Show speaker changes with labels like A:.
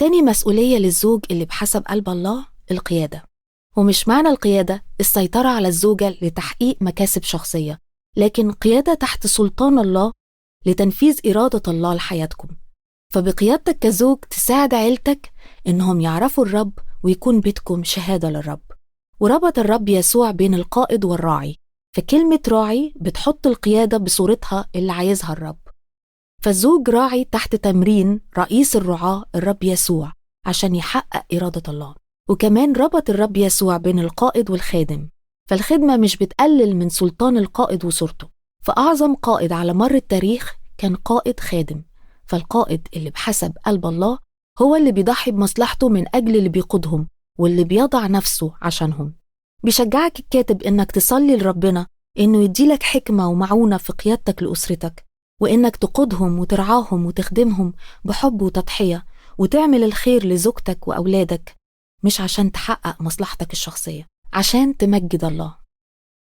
A: تاني مسؤولية للزوج اللي بحسب قلب الله القيادة. ومش معنى القيادة السيطرة على الزوجة لتحقيق مكاسب شخصية، لكن قيادة تحت سلطان الله لتنفيذ إرادة الله لحياتكم. فبقيادتك كزوج تساعد عيلتك إنهم يعرفوا الرب ويكون بيتكم شهادة للرب. وربط الرب يسوع بين القائد والراعي، فكلمة راعي بتحط القيادة بصورتها اللي عايزها الرب. فالزوج راعي تحت تمرين رئيس الرعاة الرب يسوع عشان يحقق إرادة الله. وكمان ربط الرب يسوع بين القائد والخادم، فالخدمة مش بتقلل من سلطان القائد وصورته. فأعظم قائد على مر التاريخ كان قائد خادم، فالقائد اللي بحسب قلب الله هو اللي بيضحي بمصلحته من أجل اللي بيقودهم واللي بيضع نفسه عشانهم. بيشجعك الكاتب إنك تصلي لربنا إنه يديلك حكمة ومعونة في قيادتك لأسرتك، وإنك تقودهم وترعاهم وتخدمهم بحب وتضحية، وتعمل الخير لزوجتك وأولادك، مش عشان تحقق مصلحتك الشخصية، عشان تمجد الله.